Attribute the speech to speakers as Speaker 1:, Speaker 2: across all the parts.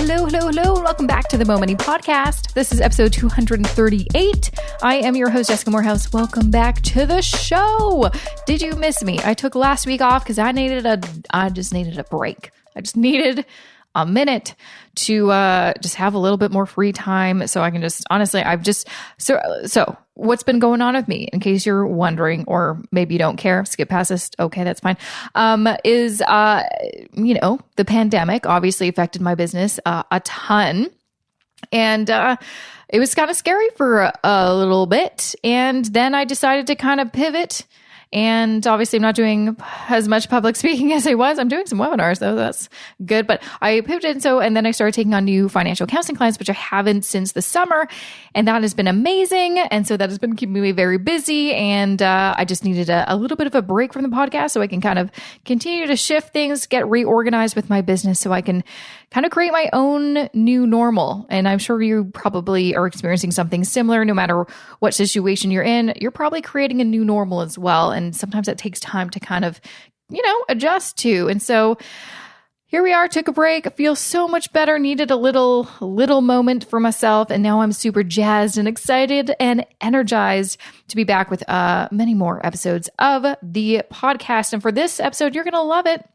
Speaker 1: Hello. Welcome back to the Mo Money Podcast. This is episode 238. I am your host, Jessica Morehouse. Welcome back to the show. Did you miss me? I took last week off because I just needed a break. I just needed a minute to just have a little bit more free time so I can just, honestly, so what's been going on with me, in case you're wondering, or maybe you don't care, skip past this, okay, that's fine, is the pandemic obviously affected my business a ton. And it was kind of scary for a little bit. And then I decided to kind of pivot. And obviously I'm not doing as much public speaking as I was. I'm doing some webinars though. That's good. But I pivoted. And then I started taking on new financial counseling clients, which I haven't since the summer. And that has been amazing. And so that has been keeping me very busy. And I just needed a little bit of a break from the podcast so I can kind of continue to shift things, get reorganized with my business so I can kind of create my own new normal. And I'm sure you probably are experiencing something similar. No matter what situation you're in, you're probably creating a new normal as well. And sometimes that takes time to kind of, adjust to. And so here we are, took a break. I feel so much better, needed a little moment for myself. And now I'm super jazzed and excited and energized to be back with many more episodes of the podcast. And for this episode, you're going to love it.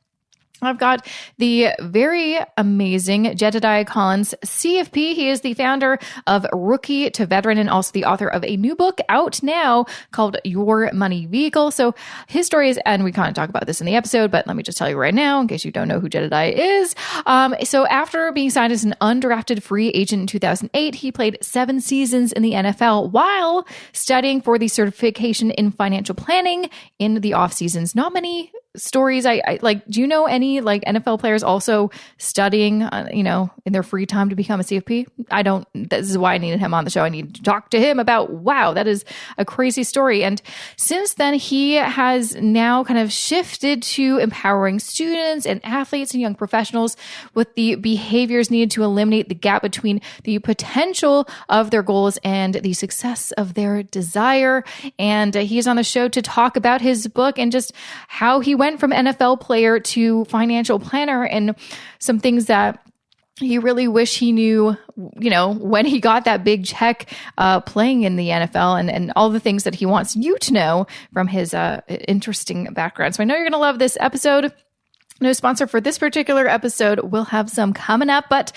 Speaker 1: I've got the very amazing Jedidiah Collins, CFP. He is the founder of Rookie to Veteran and also the author of a new book out now called Your Money Vehicle. So his story is, and we kind of talk about this in the episode, but let me just tell you right now, in case you don't know who Jedidiah is. So after being signed as an undrafted free agent in 2008, he played 7 seasons in the NFL while studying for the certification in financial planning in the off seasons. Not many stories I like. Do you know any like NFL players also studying, in their free time to become a CFP? I don't. This is why I needed him on the show. I need to talk to him about, wow, that is a crazy story. And since then, he has now kind of shifted to empowering students and athletes and young professionals with the behaviors needed to eliminate the gap between the potential of their goals and the success of their desire. And he's on the show to talk about his book and just how he went from NFL player to financial planner and some things that he really wish he knew, when he got that big check playing in the NFL and all the things that he wants you to know from his interesting background. So I know you're going to love this episode. No sponsor for this particular episode. We'll have some coming up, but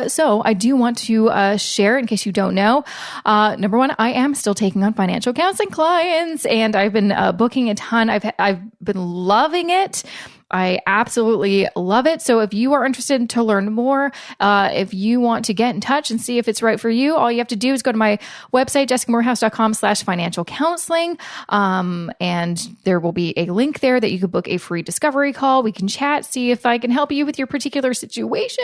Speaker 1: so I do want to share, in case you don't know. Number one, I am still taking on financial counseling clients, and I've been booking a ton. I've been loving it. I absolutely love it. So if you are interested to learn more, if you want to get in touch and see if it's right for you, all you have to do is go to my website, jessicamorehouse.com/financial counseling. And there will be a link there that you could book a free discovery call. We can chat, see if I can help you with your particular situation.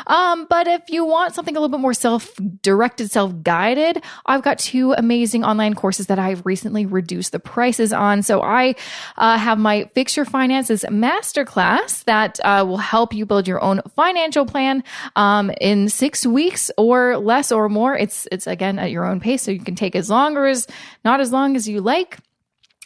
Speaker 1: But if you want something a little bit more self-directed, self-guided, I've got 2 amazing online courses that I've recently reduced the prices on. So I have my Fix Your Finances Masterclass that will help you build your own financial plan in 6 weeks or less or more. It's again at your own pace, so you can take as long or not as long as you like.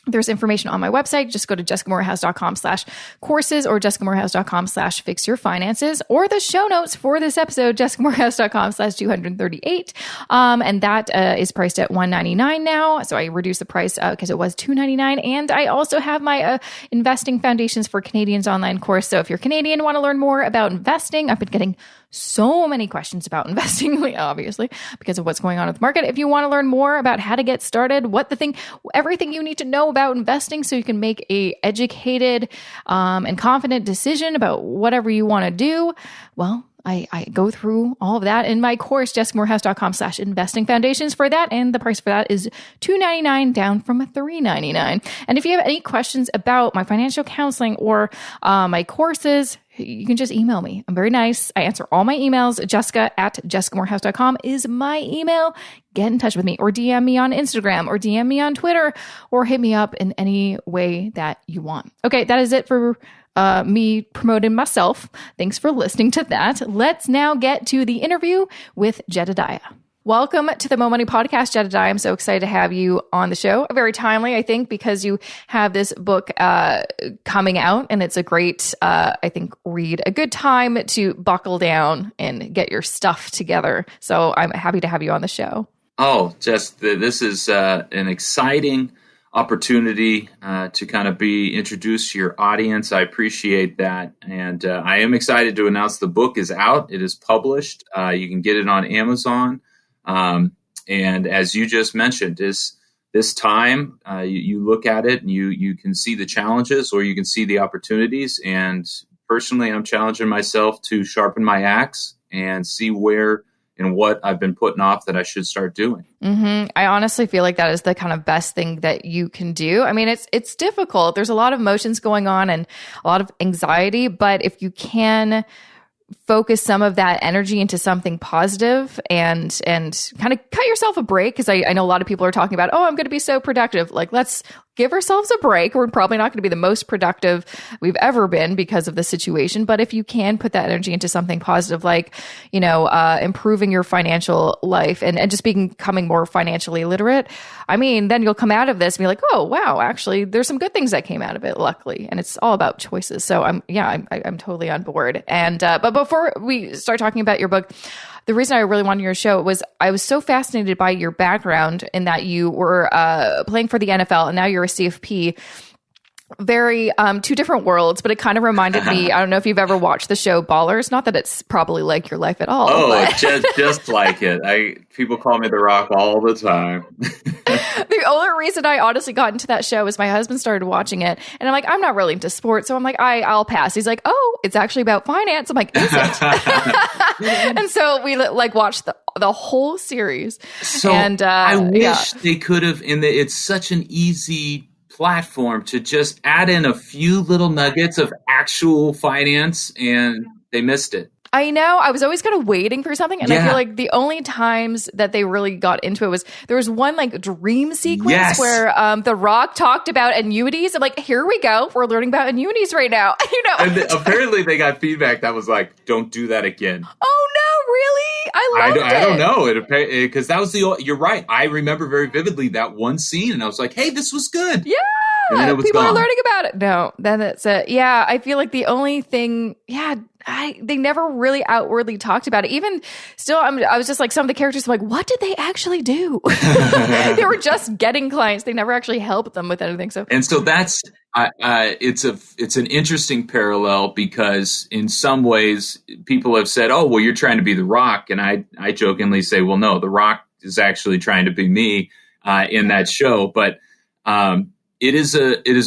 Speaker 1: There's information on my website. Just go to jessicamorehouse.com/courses or jessicamorehouse.com/fixyourfinances or the show notes for this episode, jessicamorehouse.com/238. And that is priced at $199 now. So I reduced the price because it was $299. And I also have my Investing Foundations for Canadians online course. So if you're Canadian and want to learn more about investing, I've been getting so many questions about investing, obviously, because of what's going on with the market. If you want to learn more about how to get started, everything you need to know about investing so you can make a educated and confident decision about whatever you want to do, well, I go through all of that in my course, jessicamorehouse.com/investing foundations for that. And the price for that is $299 down from $399. And if you have any questions about my financial counseling or my courses, you can just email me. I'm very nice. I answer all my emails. Jessica@jessicamorehouse.com is my email. Get in touch with me or DM me on Instagram or DM me on Twitter or hit me up in any way that you want. Okay, that is it for me promoting myself. Thanks for listening to that. Let's now get to the interview with Jedidiah. Welcome to the Mo Money Podcast, Jedidiah. I'm so excited to have you on the show. Very timely, I think, because you have this book coming out, and it's a great, I think, read. A good time to buckle down and get your stuff together. So I'm happy to have you on the show.
Speaker 2: Oh, this is an exciting opportunity to kind of be introduced to your audience. I appreciate that. And I am excited to announce the book is out. It is published. You can get it on Amazon. And as you just mentioned, this time you look at it and you can see the challenges or you can see the opportunities. And personally, I'm challenging myself to sharpen my axe and see where and what I've been putting off that I should start doing.
Speaker 1: Mm-hmm. I honestly feel like that is the kind of best thing that you can do. I mean, it's difficult. There's a lot of emotions going on and a lot of anxiety, but if you can focus some of that energy into something positive and kind of cut yourself a break, because I know a lot of people are talking about, I'm going to be so productive. Like, let's give ourselves a break. We're probably not going to be the most productive we've ever been because of the situation. But if you can put that energy into something positive, like, improving your financial life and just becoming more financially literate, I mean, then you'll come out of this and be like, oh, wow, actually, there's some good things that came out of it, luckily. And it's all about choices. So I'm totally on board. And, but before we start talking about your book, the reason I really wanted your show was I was so fascinated by your background in that you were playing for the NFL and now you're a CFP. Very two different worlds, but it kind of reminded me, I don't know if you've ever watched the show Ballers. Not that it's probably like your life at all.
Speaker 2: Oh, just like it. People call me The Rock all the time.
Speaker 1: The only reason I honestly got into that show is my husband started watching it, and I'm like, I'm not really into sports, so I'm like, I'll pass. He's like, oh, it's actually about finance. I'm like, is it? And so we watched the whole series.
Speaker 2: So and I wish they could have. It's such an easy platform to just add in a few little nuggets of actual finance, and they missed it.
Speaker 1: I know. I was always kind of waiting for something. And I feel like the only times that they really got into it was there was one dream sequence where The Rock talked about annuities. I'm like, here we go. We're learning about annuities right now.
Speaker 2: And apparently they got feedback that was like, don't do that again.
Speaker 1: Oh, no, really? I loved it.
Speaker 2: I don't know. Because that was you're right. I remember very vividly that one scene and I was like, hey, this was good.
Speaker 1: Yeah.
Speaker 2: And then it was
Speaker 1: people
Speaker 2: gone.
Speaker 1: are learning about it. No, then it's it. Yeah, I feel like the only thing, they never really outwardly talked about it. Even still, I was just like, some of the characters, I'm like, what did they actually do? They were just getting clients. They never actually helped them with anything. So
Speaker 2: that's it's an interesting parallel because in some ways people have said, oh, well, you're trying to be The Rock, and I jokingly say, well, no, The Rock is actually trying to be me in that show, but. It is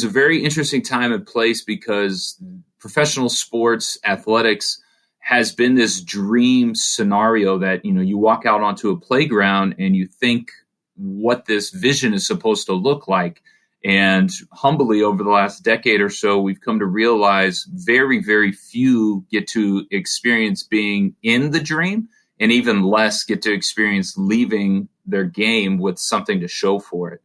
Speaker 2: a very interesting time and place because professional sports athletics has been this dream scenario that, you walk out onto a playground and you think what this vision is supposed to look like. And humbly over the last decade or so, we've come to realize very, very few get to experience being in the dream, and even less get to experience leaving their game with something to show for it.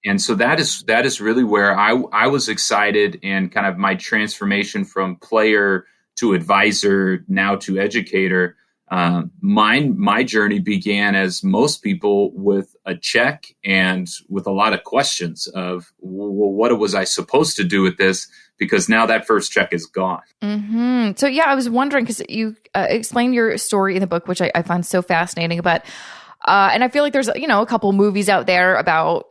Speaker 2: And so that is really where I was excited, and kind of my transformation from player to advisor, now to educator. My journey began, as most people, with a check and with a lot of questions of, well, what was I supposed to do with this? Because now that first check is gone.
Speaker 1: Mm-hmm. So I was wondering, because you explained your story in the book, which I find so fascinating, but and I feel like there's, a couple movies out there about,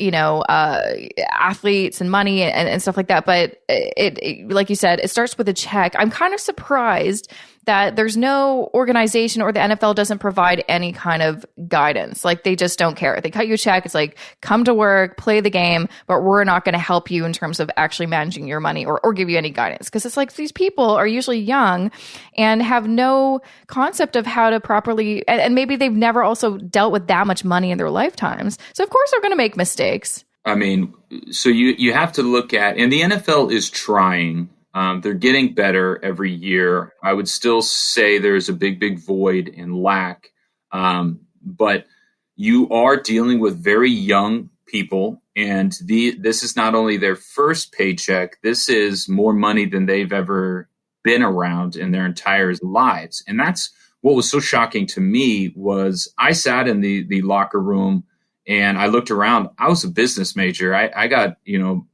Speaker 1: athletes and money and stuff like that. But it, like you said, it starts with a check. I'm kind of surprised that there's no organization, or the NFL doesn't provide any kind of guidance. Like, they just don't care. They cut you a check. It's like, come to work, play the game, but we're not going to help you in terms of actually managing your money or give you any guidance. Because it's like, these people are usually young and have no concept of how to properly, and maybe they've never also dealt with that much money in their lifetimes. So of course they're going to make mistakes.
Speaker 2: I mean, so you have to look at, and the NFL is trying. They're getting better every year. I would still say there's a big void and lack. But you are dealing with very young people, and this is not only their first paycheck, this is more money than they've ever been around in their entire lives. And that's what was so shocking to me was I sat in the locker room and I looked around. I was a business major. I got,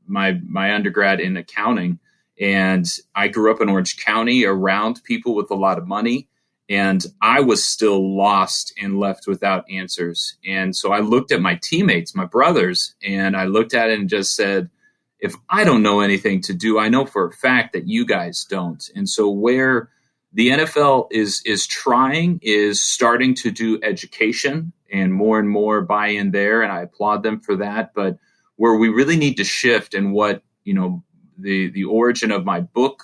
Speaker 2: my undergrad in accounting, and I grew up in Orange County around people with a lot of money. And I was still lost and left without answers. And so I looked at my teammates, my brothers, and I looked at it and just said, if I don't know anything to do, I know for a fact that you guys don't. And so where the NFL is trying is starting to do education and more buy-in there, and I applaud them for that. But where we really need to shift, and what the origin of my book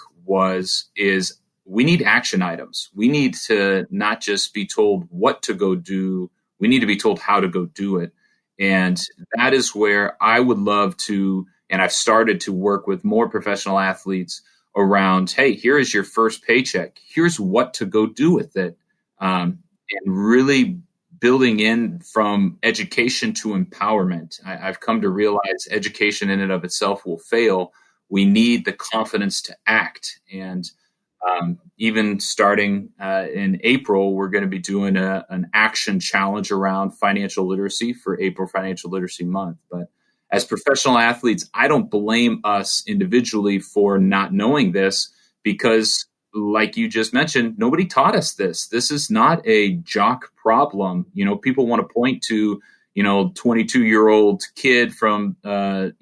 Speaker 2: is we need action items. We need to not just be told what to go do. We need to be told how to go do it. And that is where I would love to, and I've started to work with more professional athletes around, hey, here is your first paycheck. Here's what to go do with it. And really building in from education to empowerment. I've come to realize education in and of itself will fail. We need the confidence to act. And even starting in April, we're going to be doing an action challenge around financial literacy for April Financial Literacy Month. But as professional athletes, I don't blame us individually for not knowing this, because like you just mentioned, nobody taught us this. This is not a jock problem. People want to point to, 22-year-old kid from, the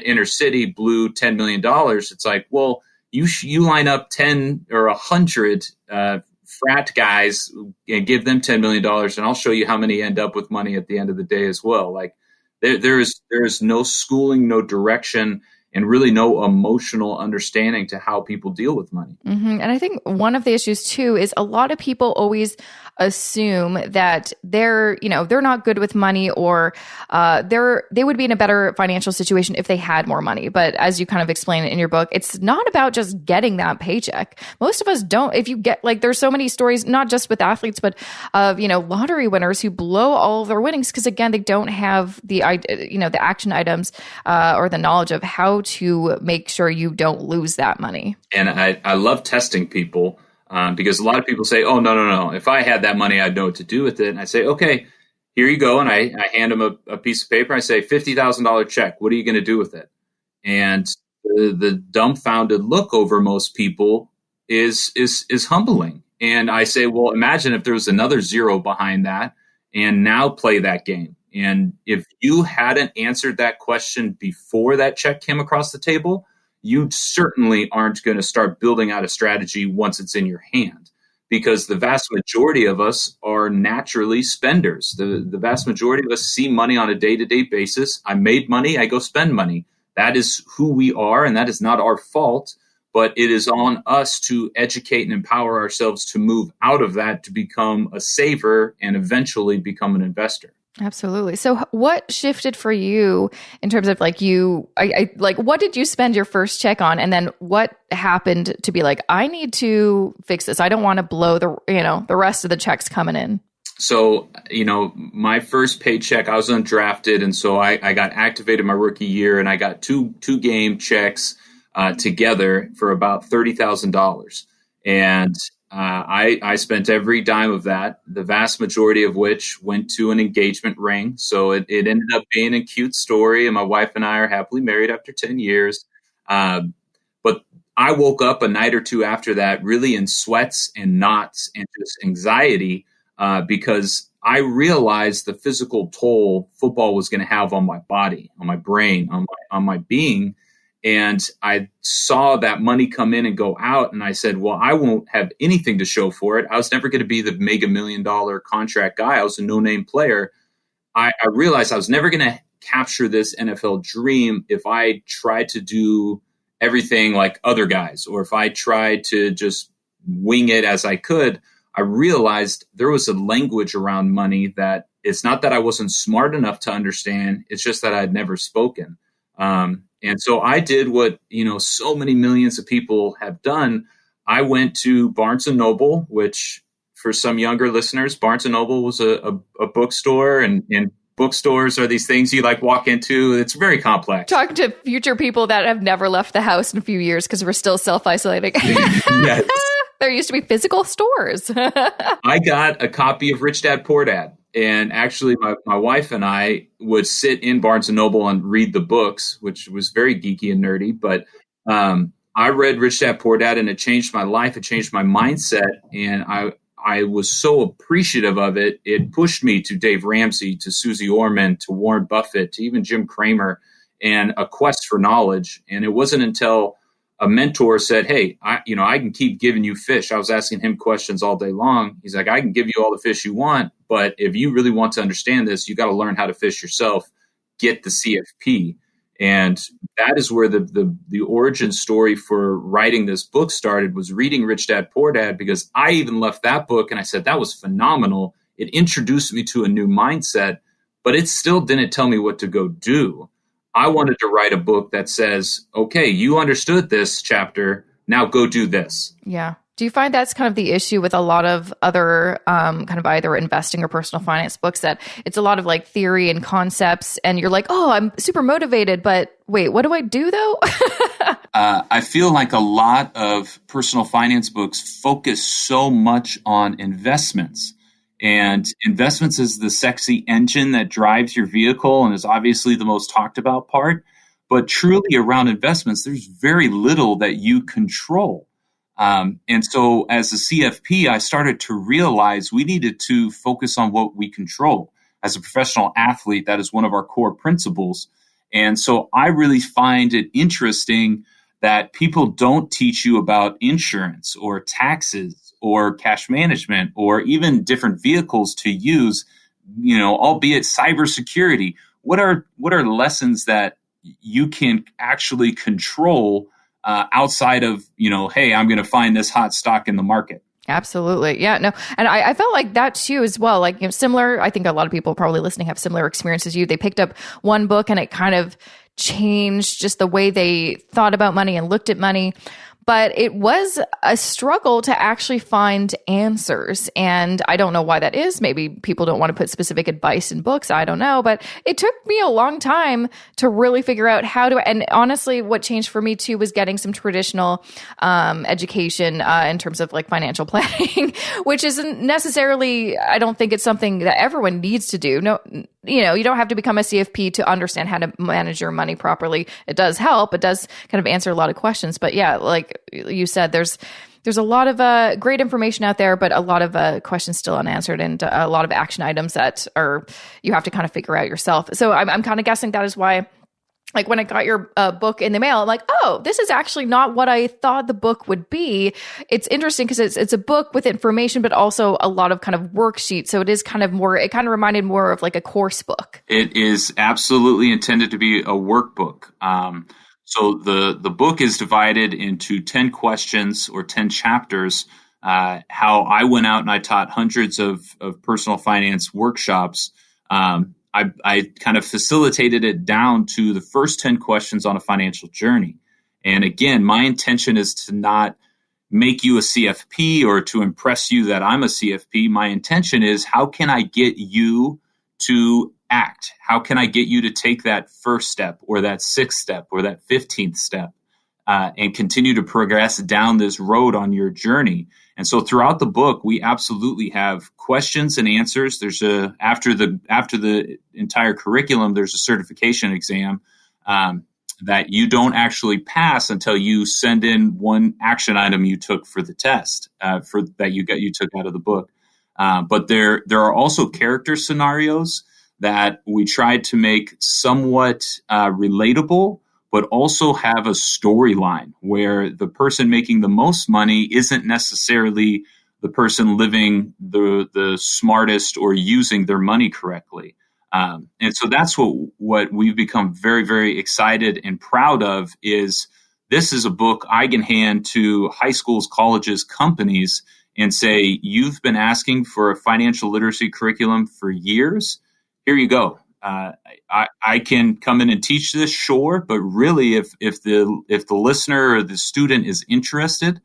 Speaker 2: inner city blew $10 million. It's like, well, you line up 10 or 100 frat guys and give them $10 million, and I'll show you how many end up with money at the end of the day as well. Like there is no schooling, no direction, and really no emotional understanding to how people deal with money.
Speaker 1: Mm-hmm. And I think one of the issues too is a lot of people always assume that they're not good with money, or they would be in a better financial situation if they had more money. But as you kind of explain it in your book, it's not about just getting that paycheck. Most of us don't. If you get, there's so many stories, not just with athletes, but of, lottery winners who blow all of their winnings because, again, they don't have the action items or the knowledge of how to make sure you don't lose that money.
Speaker 2: And I love testing people. Because a lot of people say, oh, no. If I had that money, I'd know what to do with it. And I say, okay, here you go. And I hand them a piece of paper. I say, $50,000 check. What are you going to do with it? And the dumbfounded look over most people is humbling. And I say, well, imagine if there was another zero behind that, and now play that game. And if you hadn't answered that question before that check came across the table, you certainly aren't going to start building out a strategy once it's in your hand, because the vast majority of us are naturally spenders. The vast majority of us see money on a day-to-day basis. I made money, I go spend money. That is who we are, and that is not our fault, but it is on us to educate and empower ourselves to move out of that, to become a saver and eventually become an investor.
Speaker 1: Absolutely. So what shifted for you in terms of what did you spend your first check on? And then what happened to be like, I need to fix this. I don't want to blow the rest of the checks coming in.
Speaker 2: So, my first paycheck, I was undrafted. And so I got activated my rookie year, and I got two game checks together for about $30,000. And I spent every dime of that, the vast majority of which went to an engagement ring. So it ended up being a cute story, and my wife and I are happily married after 10 years. But I woke up a night or two after that really in sweats and knots and just anxiety because I realized the physical toll football was going to have on my body, on my brain, on my being. And I saw that money come in and go out. And I said, well, I won't have anything to show for it. I was never going to be the mega $1 million contract guy. I was a no-name player. I realized I was never going to capture this NFL dream if I tried to do everything like other guys, or if I tried to just wing it as I could. I realized there was a language around money that it's not that I wasn't smart enough to understand. It's just that I'd never spoken. And so I did what, so many millions of people have done. I went to Barnes & Noble, which for some younger listeners, Barnes & Noble was a bookstore, and bookstores are these things you walk into. It's very complex.
Speaker 1: Talking to future people that have never left the house in a few years because we're still self-isolating.
Speaker 2: Yes.
Speaker 1: There used to be physical stores.
Speaker 2: I got a copy of Rich Dad Poor Dad. And actually, my wife and I would sit in Barnes & Noble and read the books, which was very geeky and nerdy. But I read Rich Dad Poor Dad, and it changed my life. It changed my mindset. And I was so appreciative of it. It pushed me to Dave Ramsey, to Susie Orman, to Warren Buffett, to even Jim Cramer, and a quest for knowledge. And it wasn't until a mentor said, hey, I can keep giving you fish. I was asking him questions all day long. He's like, I can give you all the fish you want, but if you really want to understand this, you got to learn how to fish yourself. Get the CFP. And that is where the origin story for writing this book started, was reading Rich Dad Poor Dad, because I even left that book and I said, that was phenomenal. It introduced me to a new mindset, but it still didn't tell me what to go do. I wanted to write a book that says, okay, you understood this chapter, now go do this.
Speaker 1: Yeah. Do you find that's kind of the issue with a lot of other kind of either investing or personal finance books, that it's a lot of like theory and concepts, and you're like, oh, I'm super motivated, but wait, what do I do though?
Speaker 2: I feel like a lot of personal finance books focus so much on investments. And investments is the sexy engine that drives your vehicle and is obviously the most talked about part. But truly around investments, there's very little that you control. And so as a CFP, I started to realize we needed to focus on what we control. As a professional athlete, that is one of our core principles. And so I really find it interesting that people don't teach you about insurance or taxes or cash management or even different vehicles to use, albeit cybersecurity. What are lessons that you can actually control outside of, hey, I'm going to find this hot stock in the market?
Speaker 1: Absolutely. Yeah, no. And I felt like that too as well. Like, similar, I think a lot of people probably listening have similar experiences as you. They picked up one book and it kind of changed just the way they thought about money and looked at money. But it was a struggle to actually find answers. And I don't know why that is. Maybe people don't want to put specific advice in books. I don't know. But it took me a long time to really figure out how to. And honestly, what changed for me too was getting some traditional education in terms of like financial planning, which isn't necessarily, I don't think it's something that everyone needs to do. No, you don't have to become a CFP to understand how to manage your money properly. It does help. It does kind of answer a lot of questions. But yeah, like you said, there's a lot of great information out there, but a lot of questions still unanswered, and a lot of action items that you have to kind of figure out yourself. So I'm kind of guessing that is why, like when I got your book in the mail, I'm like, oh, this is actually not what I thought the book would be. It's interesting because it's a book with information, but also a lot of kind of worksheets. So it is kind of more, it kind of reminded more of like a course book.
Speaker 2: It is absolutely intended to be a workbook. So the book is divided into 10 questions or 10 chapters. How I went out and I taught hundreds of personal finance workshops. I kind of facilitated it down to the first 10 questions on a financial journey. And again, my intention is to not make you a CFP or to impress you that I'm a CFP. My intention is, how can I get you to act? How can I get you to take that first step or that 6th step or that 15th step and continue to progress down this road on your journey? And so throughout the book, we absolutely have questions and answers. There's after the entire curriculum, there's a certification exam that you don't actually pass until you send in one action item you took for the test you took out of the book. But there are also character scenarios that we tried to make somewhat relatable, but also have a storyline where the person making the most money isn't necessarily the person living the smartest or using their money correctly. And so that's what we've become very, very excited and proud of. Is this is a book I can hand to high schools, colleges, companies and say, you've been asking for a financial literacy curriculum for years. Here you go. I can come in and teach this, sure, but really, if the listener or the student is interested,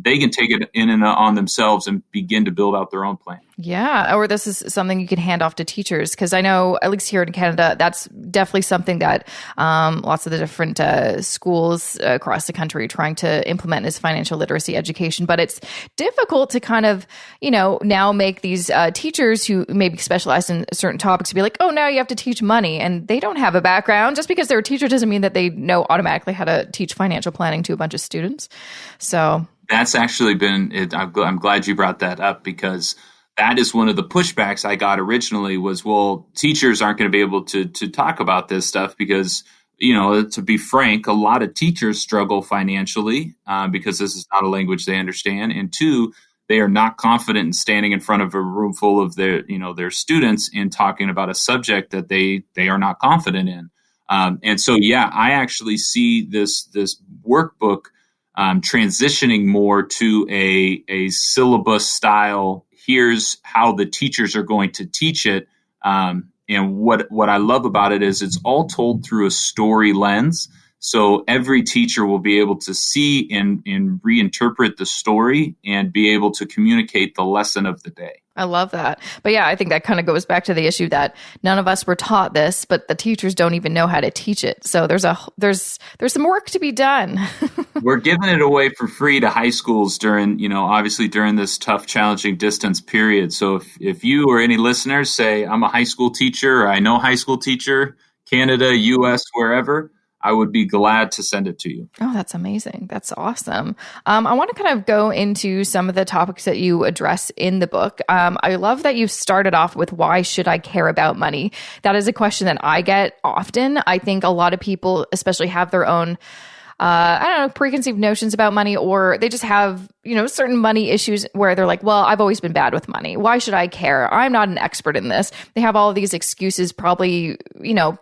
Speaker 2: they can take it in and on themselves and begin to build out their own plan.
Speaker 1: Yeah. Or this is something you can hand off to teachers. Because I know, at least here in Canada, that's definitely something that lots of the different schools across the country are trying to implement is financial literacy education. But it's difficult to kind of, now make these teachers who maybe specialize in certain topics be like, oh, now you have to teach money. And they don't have a background. Just because they're a teacher doesn't mean that they know automatically how to teach financial planning to a bunch of students. So
Speaker 2: that's actually been it. I'm glad you brought that up, because that is one of the pushbacks I got originally was, well, teachers aren't going to be able to talk about this stuff because, to be frank, a lot of teachers struggle financially because this is not a language they understand. And two, they are not confident in standing in front of a room full of their students and talking about a subject that they are not confident in. And so, yeah, I actually see this workbook transitioning more to a syllabus style. Here's how the teachers are going to teach it. And what I love about it is it's all told through a story lens. So every teacher will be able to see and reinterpret the story and be able to communicate the lesson of the day.
Speaker 1: I love that. But yeah, I think that kind of goes back to the issue that none of us were taught this, but the teachers don't even know how to teach it. So there's some work to be done.
Speaker 2: We're giving it away for free to high schools during this tough, challenging distance period. So if you or any listeners say, I'm a high school teacher, or I know a high school teacher, Canada, US, wherever, I would be glad to send it to you.
Speaker 1: Oh, that's amazing. That's awesome. I want to kind of go into some of the topics that you address in the book. I love that you started off with, why should I care about money? That is a question that I get often. I think a lot of people especially have their own preconceived notions about money, or they just have, certain money issues where they're like, well, I've always been bad with money. Why should I care? I'm not an expert in this. They have all of these excuses, probably,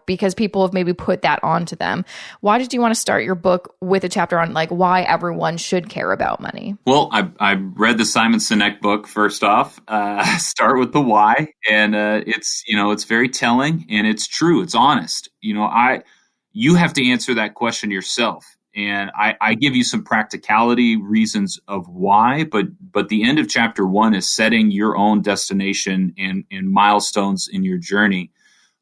Speaker 1: because people have maybe put that onto them. Why did you want to start your book with a chapter on why everyone should care about money?
Speaker 2: Well, I read the Simon Sinek book first off. Start with the why, and it's very telling, and it's true. It's honest. You have to answer that question yourself. And I give you some practicality reasons of why, but the end of chapter 1 is setting your own destination and milestones in your journey.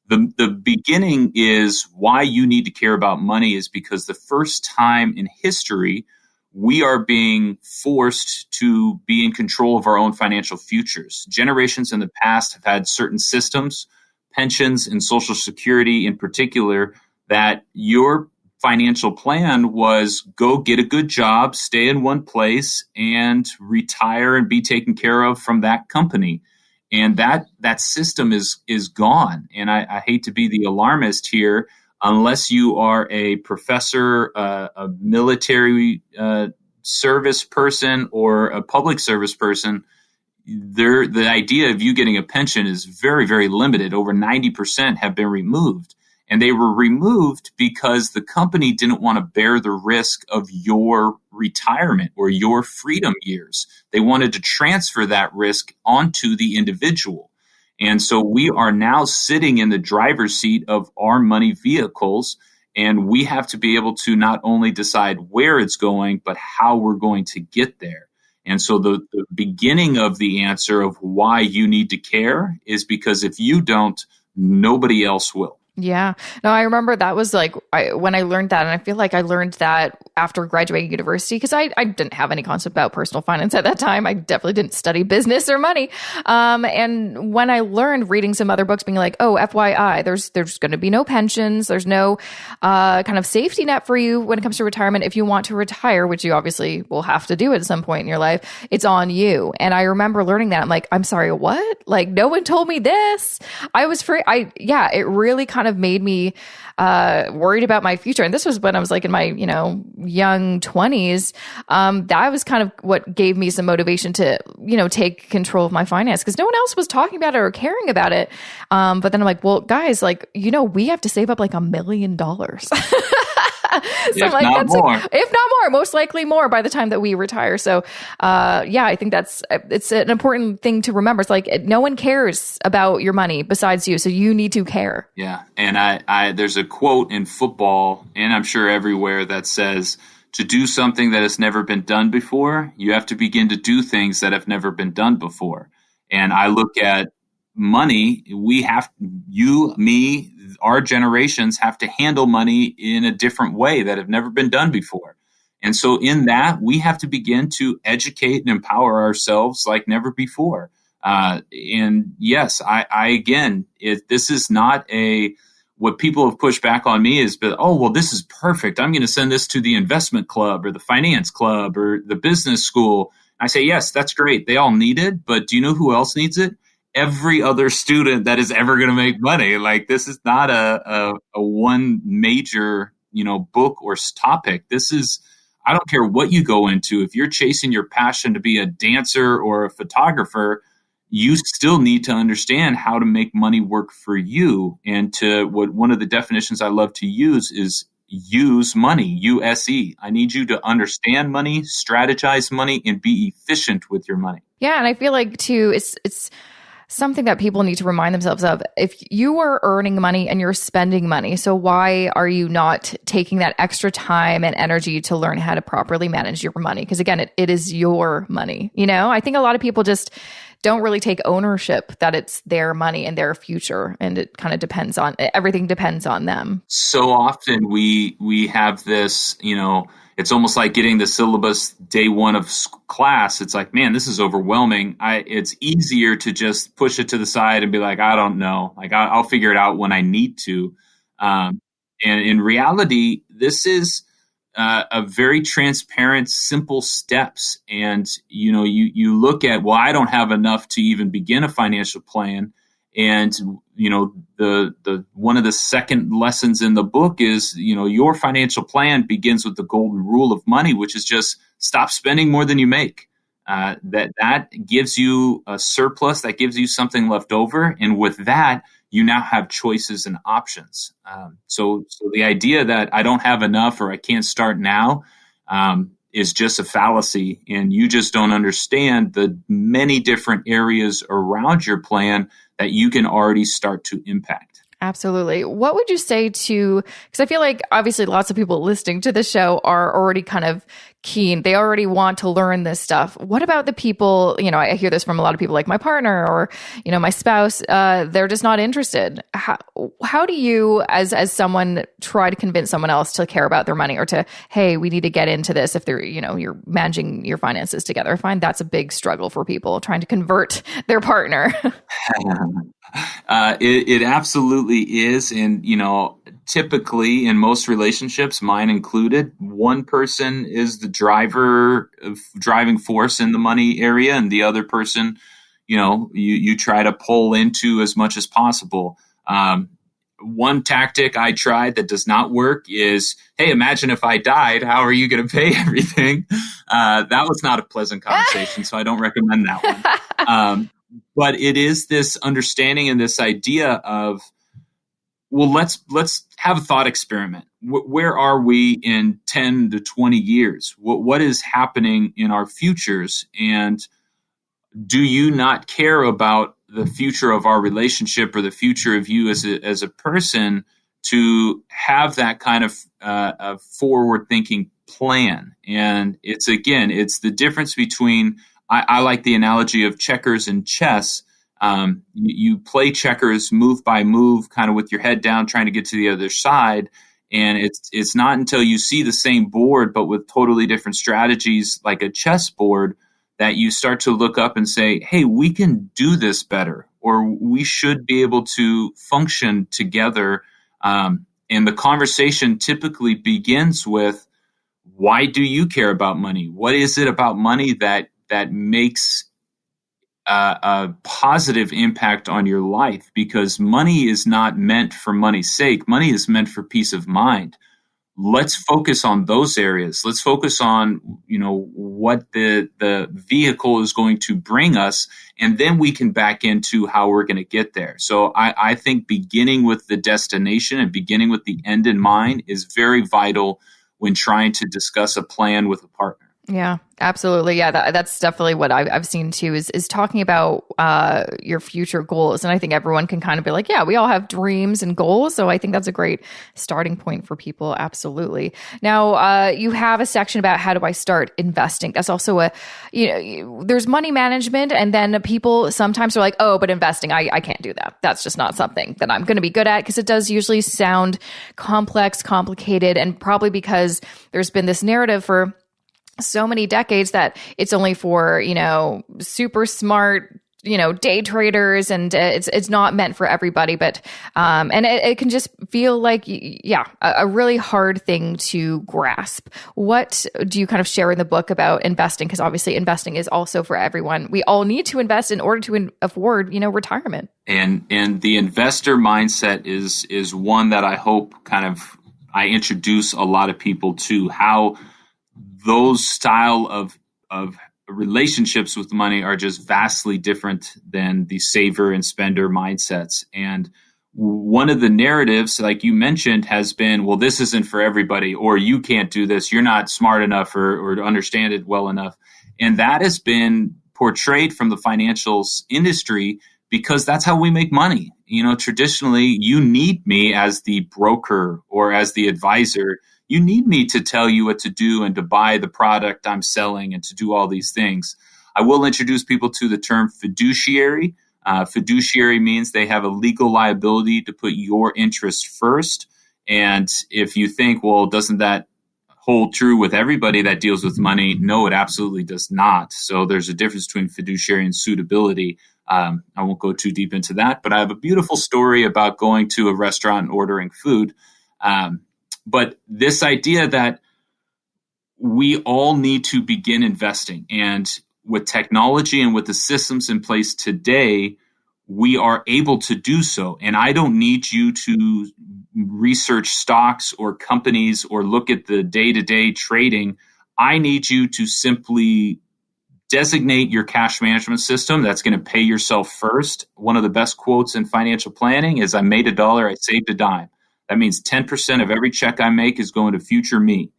Speaker 2: The beginning is why you need to care about money is because the first time in history, we are being forced to be in control of our own financial futures. Generations in the past have had certain systems, pensions and Social Security in particular, that your financial plan was go get a good job, stay in one place, and retire and be taken care of from that company. And that system is gone. And I hate to be the alarmist here, unless you are a professor, a military service person, or a public service person, the idea of you getting a pension is very, very limited. Over 90% have been removed. And they were removed because the company didn't want to bear the risk of your retirement or your freedom years. They wanted to transfer that risk onto the individual. And so we are now sitting in the driver's seat of our money vehicles, and we have to be able to not only decide where it's going, but how we're going to get there. And so the beginning of the answer of why you need to care is because if you don't, nobody else will.
Speaker 1: Yeah. No, I remember that was when I learned that, and I feel like I learned that after graduating university, because I didn't have any concept about personal finance at that time. I definitely didn't study business or money. And when I learned reading some other books being like, oh, FYI, there's going to be no pensions. There's no kind of safety net for you when it comes to retirement. If you want to retire, which you obviously will have to do at some point in your life, it's on you. And I remember learning that. I'm like, I'm sorry, what? No one told me this. I was free. It really kind of made me worried about my future. And this was when I was in my, young 20s. That was kind of what gave me some motivation to, take control of my finance, because no one else was talking about it or caring about it. But then I'm like, well, guys, we have to save up $1 million. So
Speaker 2: if not more.
Speaker 1: If not more, most likely more by the time that we retire. So, I think it's an important thing to remember. It's no one cares about your money besides you. So you need to care.
Speaker 2: Yeah. And I there's a quote in football, and I'm sure everywhere, that says, to do something that has never been done before, you have to begin to do things that have never been done before. And I look at money, you, me, our generations have to handle money in a different way that have never been done before. And so in that, we have to begin to educate and empower ourselves like never before. And yes, I again, this is not what people have pushed back on me is, oh, well, this is perfect. I'm going to send this to the investment club or the finance club or the business school. I say, yes, that's great. They all need it. But do you know who else needs it? Every other student that is ever going to make money. Like, this is not a one major, book or topic. This is, I don't care what you go into. If you're chasing your passion to be a dancer or a photographer, you still need to understand how to make money work for you. And one of the definitions I love to use is use money, USE. I need you to understand money, strategize money, and be efficient with your money.
Speaker 1: Yeah. And I feel like too, it's something that people need to remind themselves of. If you are earning money and you're spending money, so why are you not taking that extra time and energy to learn how to properly manage your money? Because again, it is your money. I think a lot of people just don't really take ownership that it's their money and their future. And it kind of everything depends on them.
Speaker 2: So often we have this, it's almost like getting the syllabus day one of class. It's like, man, this is overwhelming. It's easier to just push it to the side and be like, I don't know. Like, I'll figure it out when I need to. And in reality, this is a very transparent, simple steps. And, you look at, well, I don't have enough to even begin a financial plan. And, the one of the second lessons in the book is, your financial plan begins with the golden rule of money, which is just stop spending more than you make. That gives you a surplus, that gives you something left over. And with that, you now have choices and options. So the idea that I don't have enough or I can't start now is just a fallacy. And you just don't understand the many different areas around your plan that you can already start to impact.
Speaker 1: Absolutely. What would you say because I feel like obviously lots of people listening to the show are already kind of keen. They already want to learn this stuff. What about the people, I hear this from a lot of people like my partner or, my spouse, they're just not interested. How do you, as someone, try to convince someone else to care about their money or to, hey, we need to get into this if they're, you're managing your finances together? I find that's a big struggle for people trying to convert their partner.
Speaker 2: It absolutely is. And, typically in most relationships, mine included, one person is the driving force in the money area. And the other person, you try to pull into as much as possible. One tactic I tried that does not work is, hey, imagine if I died, how are you going to pay everything? That was not a pleasant conversation, so I don't recommend that one. But it is this understanding and this idea of, well, let's have a thought experiment. Where are we in 10 to 20 years? What is happening in our futures? And do you not care about the future of our relationship or the future of you as a person to have that kind of forward-thinking plan? And it's the difference between, I like the analogy of checkers and chess. You play checkers move by move, kind of with your head down, trying to get to the other side. And it's not until you see the same board, but with totally different strategies, like a chess board, that you start to look up and say, hey, we can do this better, or we should be able to function together. And the conversation typically begins with, why do you care about money? What is it about money that makes a positive impact on your life? Because money is not meant for money's sake. Money is meant for peace of mind. Let's focus on those areas. Let's focus on, what the vehicle is going to bring us, and then we can back into how we're going to get there. So I think beginning with the destination and beginning with the end in mind is very vital when trying to discuss a plan with a partner.
Speaker 1: Yeah, absolutely. Yeah, that's definitely what I've seen too, is talking about your future goals. And I think everyone can kind of be like, yeah, we all have dreams and goals. So I think that's a great starting point for people. Absolutely. Now, you have a section about how do I start investing. That's also there's money management. And then people sometimes are like, oh, but investing, I can't do that. That's just not something that I'm going to be good at, because it does usually sound complex, complicated, and probably because there's been this narrative for so many decades that it's only for, super smart, day traders, and it's not meant for everybody. But and it can just feel like, a really hard thing to grasp. What do you kind of share in the book about investing? Because obviously investing is also for everyone. We all need to invest in order to afford, retirement.
Speaker 2: And the investor mindset is one that I hope I introduce a lot of people to, how those style of relationships with money are just vastly different than the saver and spender mindsets. And one of the narratives, like you mentioned, has been, well, this isn't for everybody, or you can't do this, you're not smart enough or understand it well enough. And that has been portrayed from the financials industry because that's how we make money. Traditionally, you need me as the broker or as the advisor. You need me to tell you what to do and to buy the product I'm selling and to do all these things. I will introduce people to the term fiduciary. Fiduciary means they have a legal liability to put your interest first. And if you think, well, doesn't that hold true with everybody that deals with money? No, it absolutely does not. So there's a difference between fiduciary and suitability. I won't go too deep into that, but I have a beautiful story about going to a restaurant and ordering food. But this idea that we all need to begin investing, and with technology and with the systems in place today, we are able to do so. And I don't need you to research stocks or companies or look at the day-to-day trading. I need you to simply designate your cash management system that's going to pay yourself first. One of the best quotes in financial planning is, I made $1, I saved a dime. That means 10% of every check I make is going to future me.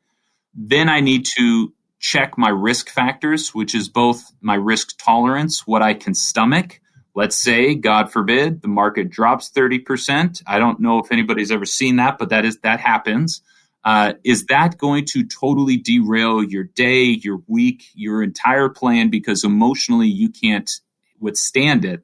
Speaker 2: Then I need to check my risk factors, which is both my risk tolerance, what I can stomach. Let's say, God forbid, the market drops 30%. I don't know if anybody's ever seen that, but that happens. Is that going to totally derail your day, your week, your entire plan, because emotionally you can't withstand it?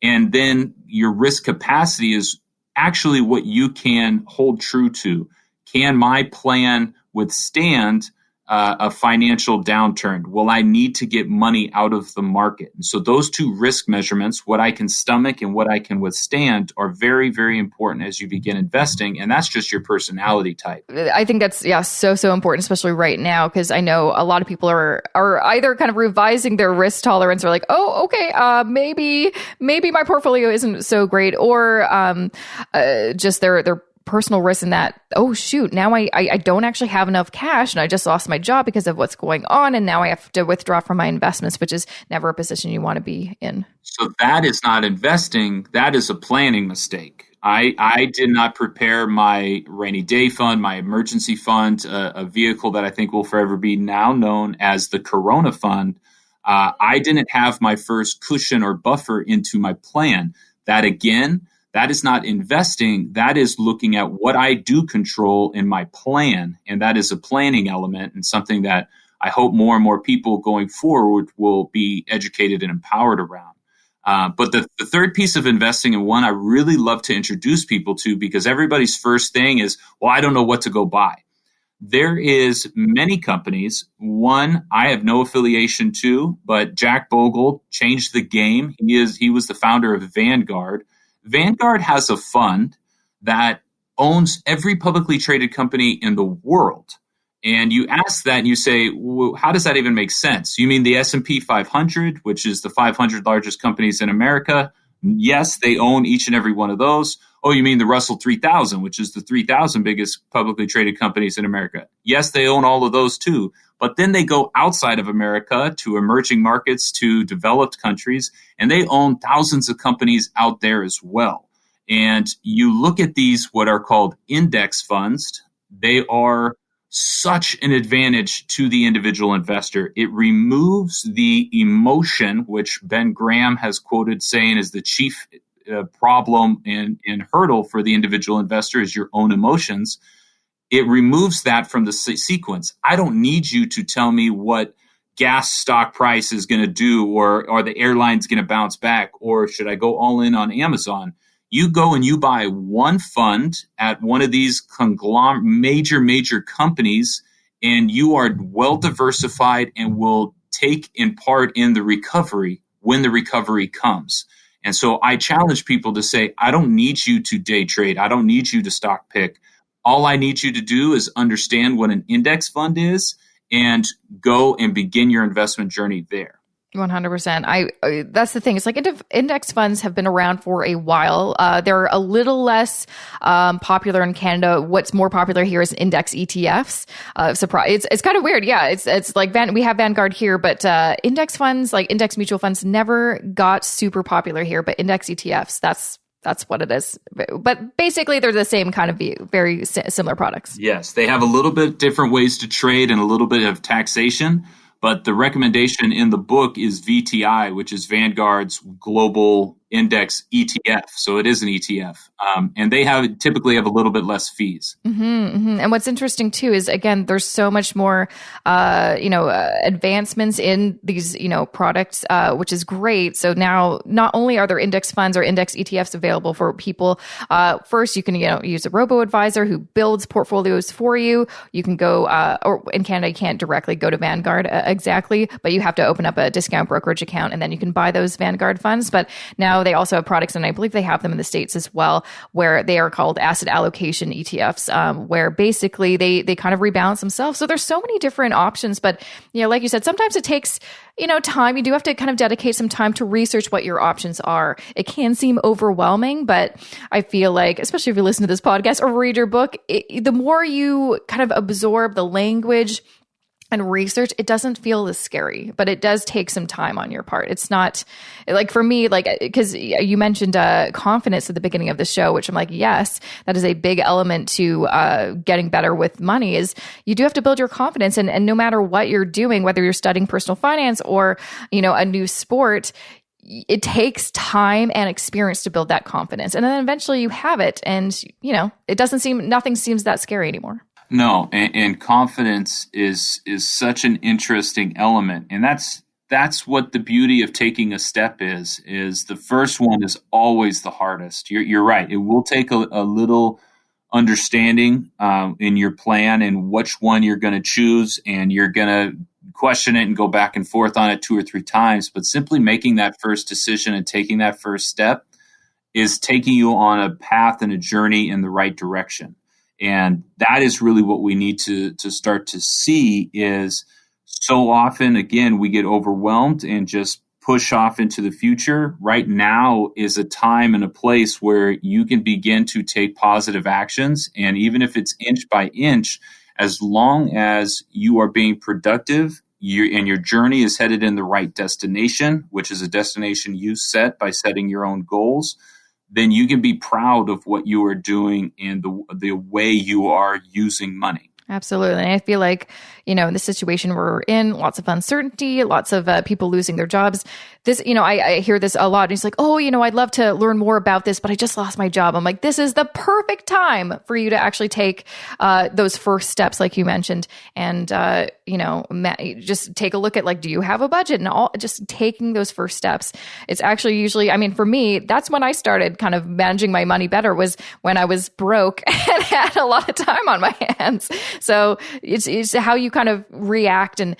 Speaker 2: And then your risk capacity is actually what you can hold true to. Can my plan withstand a financial downturn? Will I need to get money out of the market? And so those two risk measurements, what I can stomach and what I can withstand, are very, very important as you begin investing. And that's just your personality type.
Speaker 1: I think that's, so important, especially right now, because I know a lot of people are either kind of revising their risk tolerance, or like, oh, okay, maybe my portfolio isn't so great, or just their personal risk in that, oh shoot, now I don't actually have enough cash, and I just lost my job because of what's going on, and now I have to withdraw from my investments, which is never a position you want to be in.
Speaker 2: So that is not investing, that is a planning mistake. I did not prepare my rainy day fund, my emergency fund, a vehicle that I think will forever be now known as the Corona Fund. I didn't have my first cushion or buffer into my plan. That is not investing. That is looking at what I do control in my plan. And that is a planning element, and something that I hope more and more people going forward will be educated and empowered around. But the third piece of investing, and one I really love to introduce people to, because everybody's first thing is, well, I don't know what to go buy. There is many companies. One I have no affiliation to, but Jack Bogle changed the game. He was the founder of Vanguard. Vanguard has a fund that owns every publicly traded company in the world. And you ask that and you say, well, how does that even make sense? You mean the S&P 500, which is the 500 largest companies in America? Yes, they own each and every one of those. Oh, you mean the Russell 3000, which is the 3,000 biggest publicly traded companies in America? Yes, they own all of those too. But then they go outside of America to emerging markets, to developed countries, and they own thousands of companies out there as well. And you look at these, what are called index funds. They are such an advantage to the individual investor. It removes the emotion, which Ben Graham has quoted saying is the chief problem and hurdle for the individual investor is your own emotions. It removes that from the sequence. I don't need you to tell me what gas stock price is going to do, or are the airlines going to bounce back, or should I go all in on Amazon? You go and you buy one fund at one of these major companies, and you are well diversified and will take in part in the recovery when the recovery comes. And so I challenge people to say, I don't need you to day trade. I don't need you to stock pick. All I need you to do is understand what an index fund is and go and begin your investment journey there.
Speaker 1: 100%. That's the thing. It's like index funds have been around for a while. They're a little less popular in Canada. What's more popular here is index ETFs. Surprise! It's kind of weird. Yeah, it's like we have Vanguard here, but index funds, like index mutual funds, never got super popular here. But index ETFs, that's what it is. But basically, they're the same kind of very similar products.
Speaker 2: Yes, they have a little bit different ways to trade and a little bit of taxation. But the recommendation in the book is VTI, which is Vanguard's global index ETF. So it is an ETF. And they typically have a little bit less fees.
Speaker 1: And what's interesting too is, again, there's so much more, advancements in these, products, which is great. So now not only are there index funds or index ETFs available for people, first you can, use a robo-advisor who builds portfolios for you. You can go, or in Canada, you can't directly go to Vanguard exactly, but you have to open up a discount brokerage account and then you can buy those Vanguard funds. But now they also have products, and I believe they have them in the States as well, where they are called asset allocation ETFs, where basically they kind of rebalance themselves. So there's so many different options, but like you said, sometimes it takes time. You do have to kind of dedicate some time to research what your options are. It can seem overwhelming, but I feel like, especially if you listen to this podcast or read your book, the more you kind of absorb the language and research, it doesn't feel as scary, but it does take some time on your part. It's not like, for me, like, because you mentioned confidence at the beginning of the show, which I'm like, yes, that is a big element to getting better with money, is you do have to build your confidence. And no matter what you're doing, whether you're studying personal finance or, a new sport, it takes time and experience to build that confidence. And then eventually you have it, and, nothing seems that scary anymore.
Speaker 2: No, and confidence is such an interesting element, and that's what the beauty of taking a step is the first one is always the hardest. You're right. It will take a little understanding in your plan and which one you're going to choose, and you're going to question it and go back and forth on it 2 or 3 times. But simply making that first decision and taking that first step is taking you on a path and a journey in the right direction. And that is really what we need to start to see, is so often, again, we get overwhelmed and just push off into the future. Right now is a time and a place where you can begin to take positive actions. And even if it's inch by inch, as long as you are being productive and your journey is headed in the right destination, which is a destination you set by setting your own goals, then you can be proud of what you are doing and the way you are using money.
Speaker 1: Absolutely. And I feel like, in the situation we're in, lots of uncertainty, lots of people losing their jobs. This, I hear this a lot. And it's like, oh, I'd love to learn more about this, but I just lost my job. I'm like, this is the perfect time for you to actually take those first steps, like you mentioned. And, just take a look at, like, do you have a budget, and all, just taking those first steps. It's actually usually, for me, that's when I started kind of managing my money better, was when I was broke and had a lot of time on my hands. So it's how you kind of react and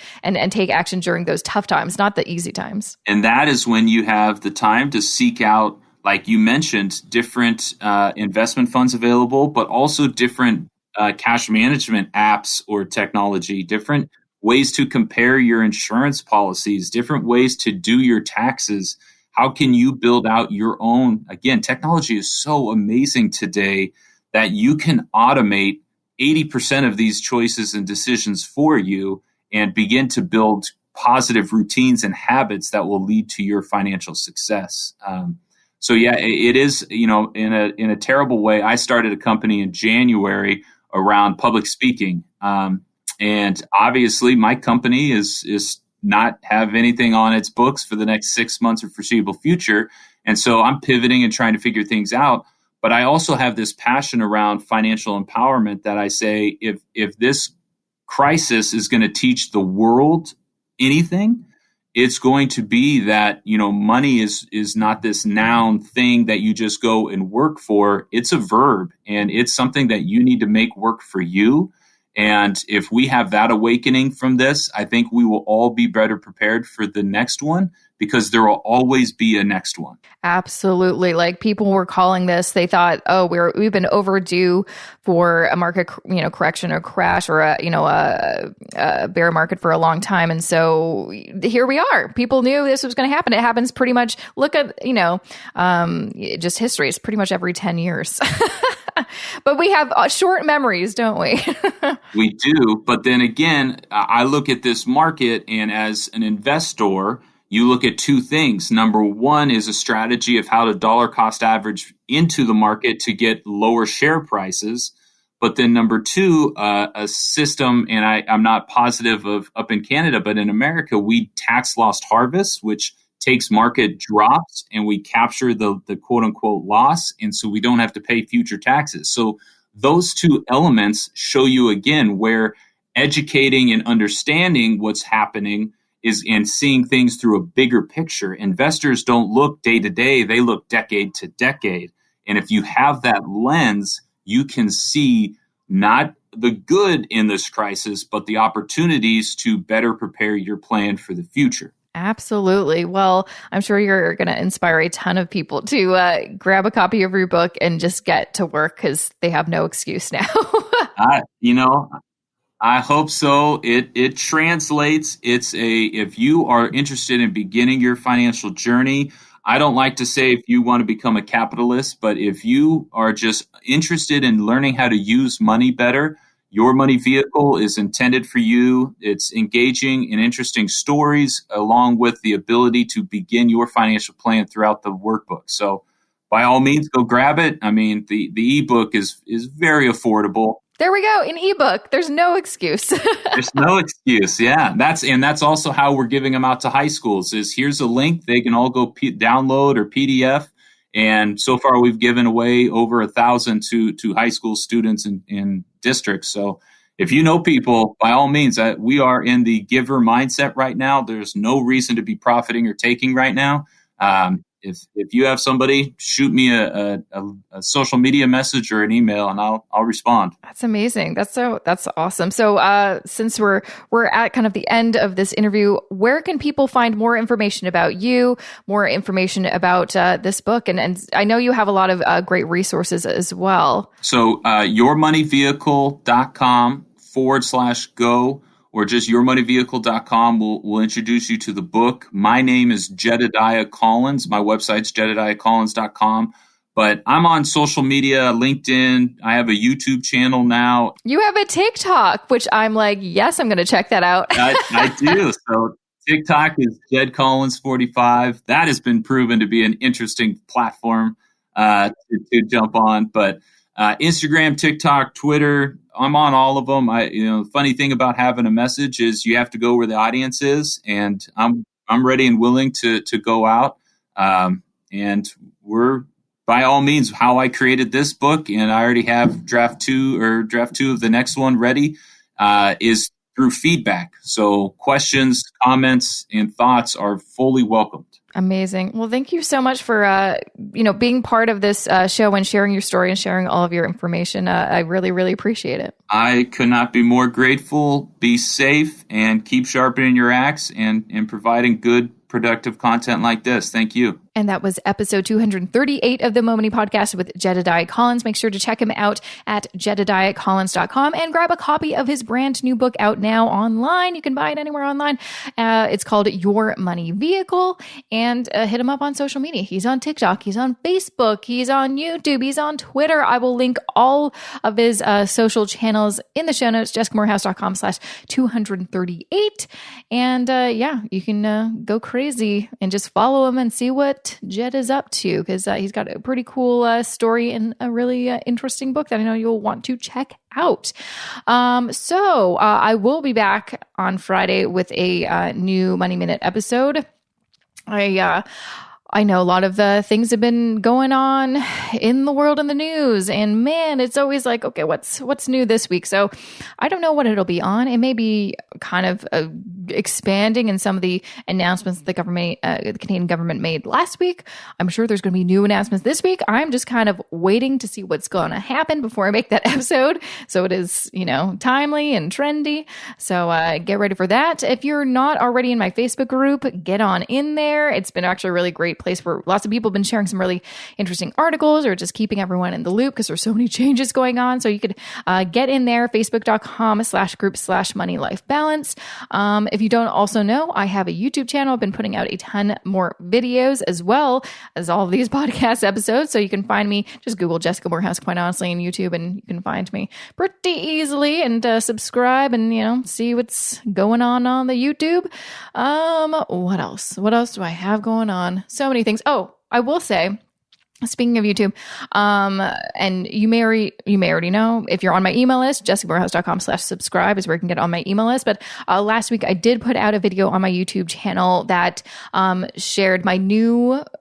Speaker 1: take action during those tough times, not the easy times.
Speaker 2: And that is when you have the time to seek out, like you mentioned, different investment funds available, but also different cash management apps or technology, different ways to compare your insurance policies, different ways to do your taxes. How can you build out your own? Again, technology is so amazing today that you can automate 80% of these choices and decisions for you and begin to build positive routines and habits that will lead to your financial success. So yeah, it is, in a terrible way. I started a company in January around public speaking. And obviously my company is not have anything on its books for the next 6 months or foreseeable future. And so I'm pivoting and trying to figure things out. But I also have this passion around financial empowerment that I say, if this crisis is going to teach the world anything, it's going to be that, money is not this noun thing that you just go and work for. It's a verb, and it's something that you need to make work for you. And if we have that awakening from this, I think we will all be better prepared for the next one, because there will always be a next one.
Speaker 1: Absolutely. Like, people were calling this, they thought, oh, we've been overdue for a market, correction or crash, or a bear market for a long time. And so here we are. People knew this was going to happen. It happens pretty much, look at, just history. It's pretty much every 10 years. But we have short memories, don't we?
Speaker 2: We do. But then again, I look at this market, and as an investor, you look at two things. Number one is a strategy of how to dollar cost average into the market to get lower share prices. But then number two, a system, and I'm not positive of up in Canada, but in America, we tax loss harvest, which takes market drops and we capture the quote unquote loss. And so we don't have to pay future taxes. So those two elements show you again where educating and understanding what's happening is, and seeing things through a bigger picture. Investors don't look day to day, they look decade to decade. And if you have that lens, you can see not the good in this crisis, but the opportunities to better prepare your plan for the future.
Speaker 1: Absolutely. Well, I'm sure you're going to inspire a ton of people to grab a copy of your book and just get to work, because they have no excuse now.
Speaker 2: I hope so. It translates. If you are interested in beginning your financial journey, I don't like to say if you want to become a capitalist, but if you are just interested in learning how to use money better, Your Money Vehicle is intended for you. It's engaging and interesting stories, along with the ability to begin your financial plan throughout the workbook. So by all means, go grab it. I mean, the ebook is very affordable.
Speaker 1: There we go. An ebook. There's no excuse.
Speaker 2: There's no excuse. Yeah. That's also how we're giving them out to high schools, is here's a link. They can all go download or PDF. And so far, we've given away over 1,000 to high school students in districts. So if you know people, by all means, we are in the giver mindset right now. There's no reason to be profiting or taking right now. If you have somebody, shoot me a social media message or an email, and I'll respond.
Speaker 1: That's amazing. That's awesome. So since we're at kind of the end of this interview, where can people find more information about you, more information about this book? And I know you have a lot of great resources as well. So
Speaker 2: yourmoneyvehicle.com/go. Or just yourmoneyvehicle.com will introduce you to the book. My name is Jedidiah Collins. My website's jedidiahcollins.com. But I'm on social media, LinkedIn. I have a YouTube channel now.
Speaker 1: You have a TikTok, which I'm like, yes, I'm going to check that out.
Speaker 2: I do. So TikTok is Jed Collins 45. That has been proven to be an interesting platform to jump on. But Instagram, TikTok, Twitter, I'm on all of them. The funny thing about having a message is you have to go where the audience is, and I'm ready and willing to go out. And we're, by all means, how I created this book, and I already have draft two of the next one ready, is through feedback. So questions, comments, and thoughts are fully welcomed.
Speaker 1: Amazing. Well, thank you so much for, being part of this show and sharing your story and sharing all of your information. I really, really appreciate it.
Speaker 2: I could not be more grateful. Be safe and keep sharpening your axe and providing good, productive content like this. Thank you.
Speaker 1: And that was episode 238 of the Momany Podcast with Jedidiah Collins. Make sure to check him out at jedidiahcollins.com and grab a copy of his brand new book out now online. You can buy it anywhere online. It's called Your Money Vehicle, and hit him up on social media. He's on TikTok. He's on Facebook. He's on YouTube. He's on Twitter. I will link all of his social channels in the show notes, jessicamorehouse.com/238. And you can go crazy and just follow him and see what what Jed is up to, because he's got a pretty cool story and a really interesting book that I know you'll want to check out. So I will be back on Friday with a new Money Minute episode. I know a lot of things have been going on in the world and the news, and man, it's always like, okay, what's new this week? So I don't know what it'll be on. It may be kind of expanding in some of the announcements the Canadian government made last week. I'm sure there's going to be new announcements this week. I'm just kind of waiting to see what's going to happen before I make that episode. So it is, timely and trendy. So get ready for that. If you're not already in my Facebook group, get on in there. It's been actually a really great place where lots of people have been sharing some really interesting articles or just keeping everyone in the loop because there's so many changes going on. So you could get in there, facebook.com/group/money-life-balance. If you don't also know, I have a YouTube channel. I've been putting out a ton more videos as well as all of these podcast episodes. So you can find me, just Google Jessica Morehouse, quite honestly, in YouTube, and you can find me pretty easily and subscribe and, see what's going on the YouTube. What else? What else do I have going on? So many things. Oh, I will say, speaking of YouTube, and you may already know, if you're on my email list, jessicamorehouse.com/subscribe is where you can get on my email list. But last week I did put out a video on my YouTube channel that shared my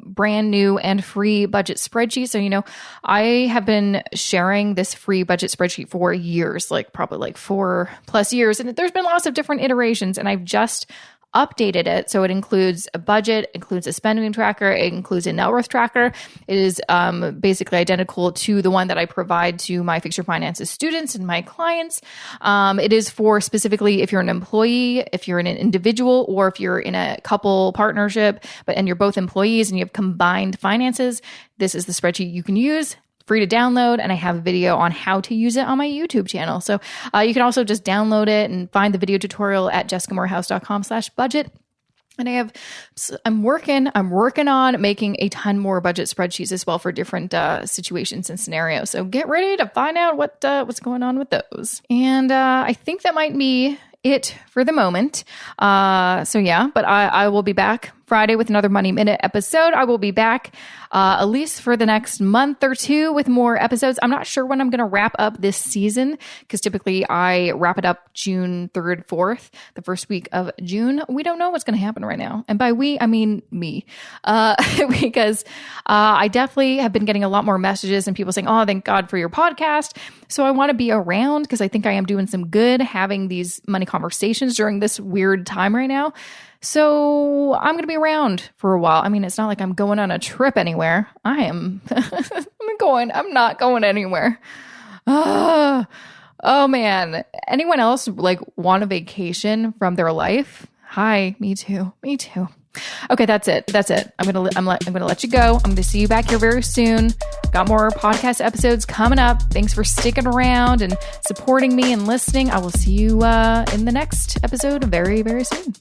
Speaker 1: brand new and free budget spreadsheet. So, I have been sharing this free budget spreadsheet for years, probably 4+ years. And there's been lots of different iterations, and I've just updated it. So it includes a budget, includes a spending tracker, it includes a net worth tracker. It is basically identical to the one that I provide to my Fix Your Finances students and my clients. It is for specifically if you're an employee, if you're an individual, or if you're in a couple partnership, and you're both employees and you have combined finances. This is the spreadsheet you can use. Free to download, and I have a video on how to use it on my YouTube channel. So you can also just download it and find the video tutorial at jessicamorehouse.com/budget. And I'm working on making a ton more budget spreadsheets as well for different situations and scenarios. So get ready to find out what's going on with those. And I think that might be it for the moment. So yeah, but I will be back Friday with another Money Minute episode. I will be back at least for the next month or two with more episodes. I'm not sure when I'm going to wrap up this season, because typically I wrap it up June 3rd, 4th, the first week of June. We don't know what's going to happen right now. And by we, I mean me, because I definitely have been getting a lot more messages and people saying, oh, thank God for your podcast. So I want to be around because I think I am doing some good having these money conversations during this weird time right now. So I'm going to be around for a while. I mean, it's not like I'm going on a trip anywhere. I'm not going anywhere. Oh man. Anyone else want a vacation from their life? Hi, me too. Okay, that's it. I'm gonna let you go. I'm gonna see you back here very soon. Got more podcast episodes coming up. Thanks for sticking around and supporting me and listening. I will see you in the next episode very, very soon.